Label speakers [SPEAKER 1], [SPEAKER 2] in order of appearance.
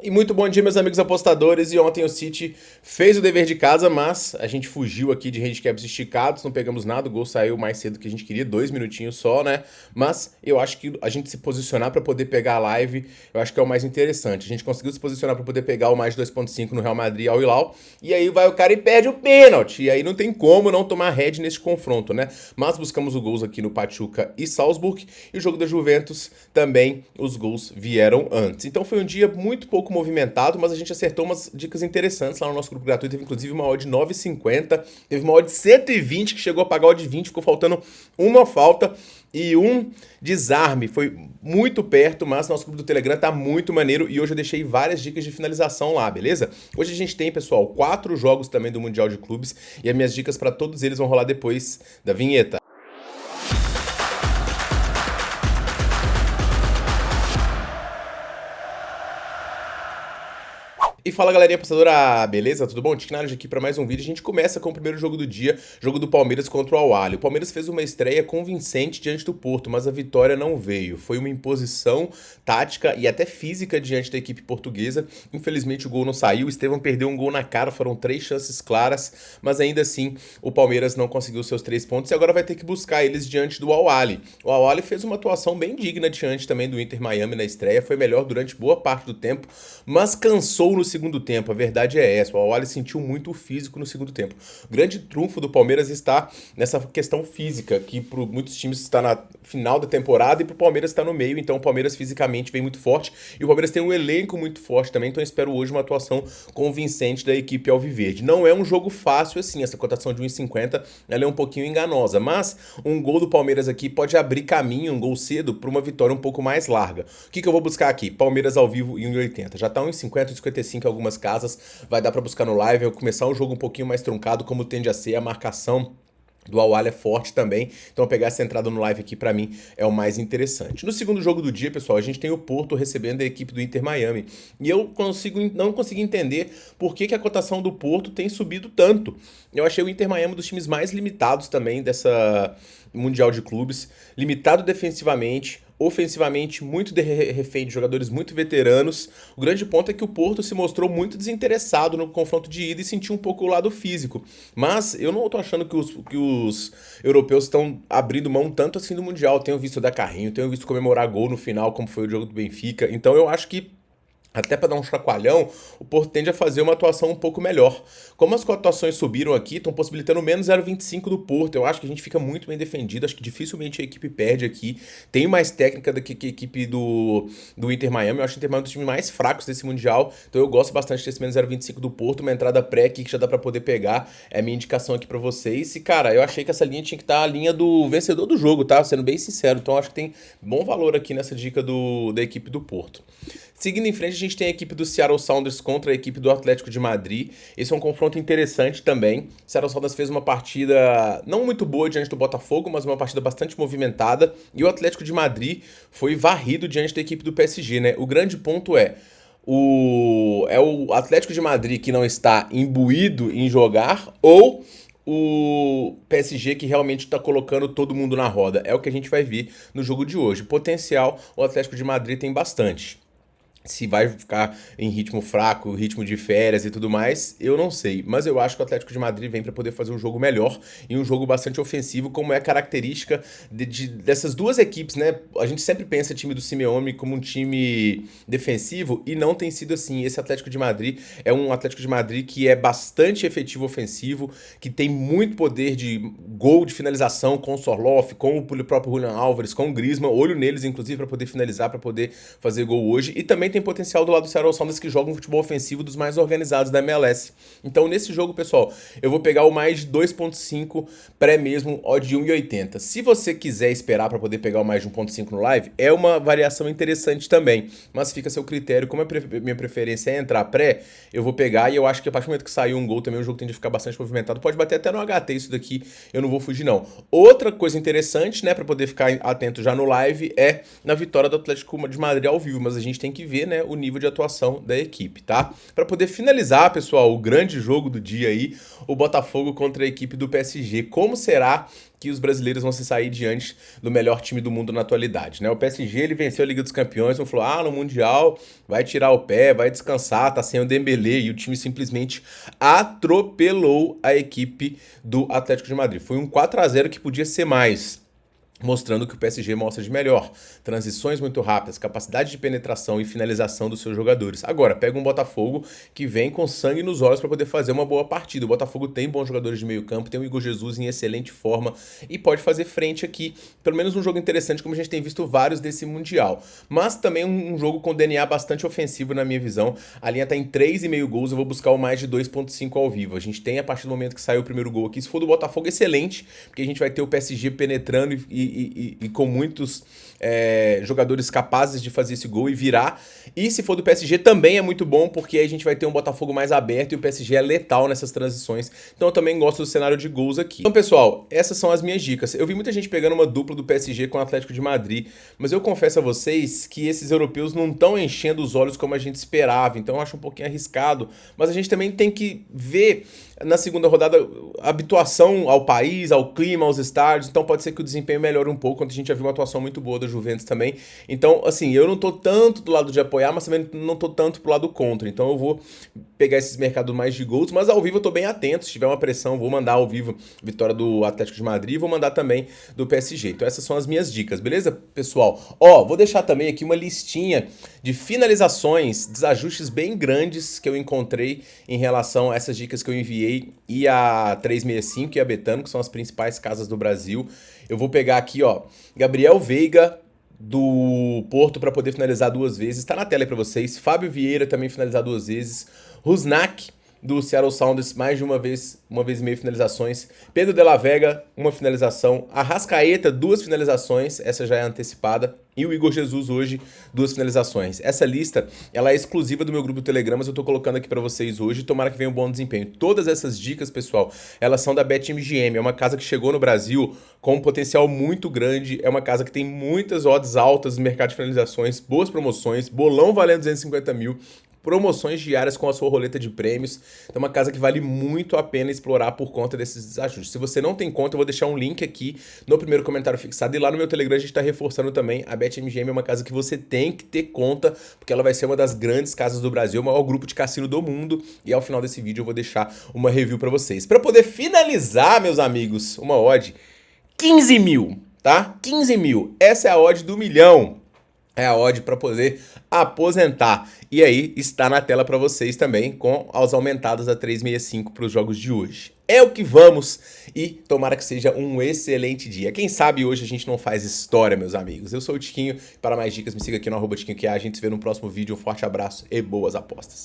[SPEAKER 1] E muito bom dia, meus amigos apostadores. E ontem o City fez o dever de casa, mas a gente fugiu aqui de handicaps esticados, não pegamos nada. O gol saiu mais cedo do que a gente queria, 2 minutinhos só, né? Mas eu acho que a gente se posicionar para poder pegar a live, eu acho que é o mais interessante. A gente conseguiu se posicionar para poder pegar o mais 2,5 no Real Madrid ao Hilal. E aí vai o cara e perde o pênalti. E aí não tem como não tomar head nesse confronto, né? Mas buscamos os gols aqui no Pachuca e Salzburg. E o jogo da Juventus também, os gols vieram antes. Então foi um dia muito pouco movimentado, mas a gente acertou umas dicas interessantes lá no nosso grupo gratuito. Teve inclusive uma odd de 9,50, teve uma odd de 120 que chegou a pagar a odd de 20, ficou faltando uma falta e um desarme. Foi muito perto, mas nosso grupo do Telegram tá muito maneiro e hoje eu deixei várias dicas de finalização lá, beleza? Hoje a gente tem, pessoal, 4 jogos também do Mundial de Clubes e as minhas dicas para todos eles vão rolar depois da vinheta. E fala, galerinha apostadora, beleza? Tudo bom? Tiquinardi aqui para mais um vídeo. A gente começa com o primeiro jogo do dia, jogo do Palmeiras contra o Al-Ahly. O Palmeiras fez uma estreia convincente diante do Porto, mas a vitória não veio. Foi uma imposição tática e até física diante da equipe portuguesa. Infelizmente o gol não saiu, o Estevão perdeu um gol na cara, foram 3 chances claras, mas ainda assim o Palmeiras não conseguiu seus 3 pontos e agora vai ter que buscar eles diante do Al-Ahly. O Al-Ahly fez uma atuação bem digna diante também do Inter Miami na estreia, foi melhor durante boa parte do tempo, mas cansou no segundo tempo, a verdade é essa. O Al-Ahly sentiu muito o físico no segundo tempo. O grande trunfo do Palmeiras está nessa questão física, que para muitos times está na final da temporada e para o Palmeiras está no meio, então o Palmeiras fisicamente vem muito forte e o Palmeiras tem um elenco muito forte também, então eu espero hoje uma atuação convincente da equipe alviverde. Não é um jogo fácil assim, essa cotação de 1,50 ela é um pouquinho enganosa, mas um gol do Palmeiras aqui pode abrir caminho, um gol cedo, para uma vitória um pouco mais larga. O que eu vou buscar aqui? Palmeiras ao vivo em 1,80. Já está 1,50, 1,55 algumas casas, vai dar para buscar no live, eu começar um jogo um pouquinho mais truncado, como tende a ser, a marcação do Al-Ahly é forte também, então pegar essa entrada no live aqui pra mim é o mais interessante. No segundo jogo do dia, pessoal, a gente tem o Porto recebendo a equipe do Inter Miami, e eu não consigo entender por que a cotação do Porto tem subido tanto. Eu achei o Inter Miami um dos times mais limitados também dessa Mundial de Clubes, limitado defensivamente, ofensivamente muito refém de jogadores muito veteranos. O grande ponto é que o Porto se mostrou muito desinteressado no confronto de ida e sentiu um pouco o lado físico. Mas eu não tô achando que os europeus estão abrindo mão tanto assim do Mundial. Tenho visto dar carrinho, tenho visto comemorar gol no final, como foi o jogo do Benfica. Então eu acho que até para dar um chacoalhão, o Porto tende a fazer uma atuação um pouco melhor. Como as cotações subiram aqui, estão possibilitando menos 0,25 do Porto. Eu acho que a gente fica muito bem defendido, acho que dificilmente a equipe perde aqui. Tem mais técnica do que a equipe do Inter Miami. Eu acho o Inter Miami um dos times mais fracos desse Mundial. Então eu gosto bastante desse menos 0,25 do Porto. Uma entrada pré aqui que já dá para poder pegar. É a minha indicação aqui para vocês. E cara, eu achei que essa linha tinha que estar a linha do vencedor do jogo, tá? Sendo bem sincero. Então eu acho que tem bom valor aqui nessa dica da equipe do Porto. Seguindo em frente, a gente tem a equipe do Seattle Sounders contra a equipe do Atlético de Madrid. Esse é um confronto interessante também. O Seattle Sounders fez uma partida não muito boa diante do Botafogo, mas uma partida bastante movimentada. E o Atlético de Madrid foi varrido diante da equipe do PSG, né? O grande ponto é o Atlético de Madrid que não está imbuído em jogar ou o PSG que realmente está colocando todo mundo na roda. É o que a gente vai ver no jogo de hoje. Potencial, o Atlético de Madrid tem bastante. Se vai ficar em ritmo fraco, ritmo de férias e tudo mais, eu não sei. Mas eu acho que o Atlético de Madrid vem para poder fazer um jogo melhor e um jogo bastante ofensivo, como é característica dessas duas equipes, né? A gente sempre pensa o time do Simeone como um time defensivo e não tem sido assim. Esse Atlético de Madrid é um Atlético de Madrid que é bastante efetivo ofensivo, que tem muito poder de gol, de finalização com o Sorloth, com o próprio Julian Álvares, com o Griezmann. Olho neles, inclusive, para poder finalizar, para poder fazer gol hoje. E também tem potencial do lado do Seattle Sounders que joga um futebol ofensivo dos mais organizados da MLS. Então nesse jogo, pessoal, eu vou pegar o mais de 2.5 pré mesmo, odd de 1,80. Se você quiser esperar para poder pegar o mais de 1.5 no live, é uma variação interessante também, mas fica a seu critério. Como a minha preferência é entrar pré, eu vou pegar e eu acho que a partir do momento que sair um gol também o jogo tende a ficar bastante movimentado. Pode bater até no HT isso daqui, eu não vou fugir não. Outra coisa interessante, né, para poder ficar atento já no live é na vitória do Atlético de Madrid ao vivo, mas a gente tem que ver ver, né, o nível de atuação da equipe, tá? Para poder finalizar, pessoal, o grande jogo do dia aí, o Botafogo contra a equipe do PSG. Como será que os brasileiros vão se sair diante do melhor time do mundo na atualidade, né? O PSG, ele venceu a Liga dos Campeões, não falou, no Mundial vai tirar o pé, vai descansar, tá sem o Dembélé, e o time simplesmente atropelou a equipe do Atlético de Madrid. Foi um 4-0 que podia ser mais, mostrando que o PSG mostra de melhor. Transições muito rápidas, capacidade de penetração e finalização dos seus jogadores. Agora, pega um Botafogo que vem com sangue nos olhos para poder fazer uma boa partida. O Botafogo tem bons jogadores de meio campo, tem o Igor Jesus em excelente forma e pode fazer frente aqui, pelo menos um jogo interessante, como a gente tem visto vários desse Mundial. Mas também um jogo com DNA bastante ofensivo na minha visão. A linha tá em 3,5 gols, eu vou buscar o mais de 2,5 ao vivo. A gente tem, a partir do momento que saiu o primeiro gol aqui, se for do Botafogo, excelente, porque a gente vai ter o PSG penetrando e com muitos jogadores capazes de fazer esse gol e virar. E se for do PSG também é muito bom, porque aí a gente vai ter um Botafogo mais aberto e o PSG é letal nessas transições. Então eu também gosto do cenário de gols aqui. Então, pessoal, essas são as minhas dicas. Eu vi muita gente pegando uma dupla do PSG com o Atlético de Madrid, mas eu confesso a vocês que esses europeus não estão enchendo os olhos como a gente esperava, então eu acho um pouquinho arriscado. Mas a gente também tem que ver na segunda rodada a habituação ao país, ao clima, aos estádios, então pode ser que o desempenho melhore um pouco, quando a gente já viu uma atuação muito boa da Juventus também. Então, assim, eu não tô tanto do lado de apoiar, mas também não tô tanto pro lado contra, então eu vou pegar esses mercados mais de gols, mas ao vivo eu tô bem atento, se tiver uma pressão, vou mandar ao vivo vitória do Atlético de Madrid, vou mandar também do PSG. Então essas são as minhas dicas, beleza, pessoal? Vou deixar também aqui uma listinha de finalizações, desajustes bem grandes que eu encontrei em relação a essas dicas que eu enviei e a 365 e a Betano, que são as principais casas do Brasil. Eu vou pegar aqui, Gabriel Veiga do Porto para poder finalizar 2 vezes. Tá na tela aí para vocês. Fábio Vieira também finalizar 2 vezes. Rusnak do Seattle Sounders, mais de uma vez e meia finalizações. Pedro de la Vega, uma finalização. Arrascaeta, 2 finalizações, essa já é antecipada. E o Igor Jesus hoje, 2 finalizações. Essa lista, ela é exclusiva do meu grupo do Telegram, mas eu tô colocando aqui pra vocês hoje, tomara que venha um bom desempenho. Todas essas dicas, pessoal, elas são da BetMGM, é uma casa que chegou no Brasil com um potencial muito grande, é uma casa que tem muitas odds altas no mercado de finalizações, boas promoções, bolão valendo 250 mil, promoções diárias com a sua roleta de prêmios. Então é uma casa que vale muito a pena explorar por conta desses desajustes. Se você não tem conta, eu vou deixar um link aqui no primeiro comentário fixado. E lá no meu Telegram a gente está reforçando também. A BetMGM é uma casa que você tem que ter conta, porque ela vai ser uma das grandes casas do Brasil, o maior grupo de cassino do mundo. E ao final desse vídeo eu vou deixar uma review para vocês. Para poder finalizar, meus amigos, uma odd 15 mil, tá? 15 mil. Essa é a odd do milhão. É a odd para poder aposentar. E aí está na tela para vocês também, com as aumentadas a 365 para os jogos de hoje. É o que vamos e tomara que seja um excelente dia. Quem sabe hoje a gente não faz história, meus amigos. Eu sou o Tiquinho. Para mais dicas, me siga aqui no @tiquinhoQA. A gente se vê no próximo vídeo. Um forte abraço e boas apostas.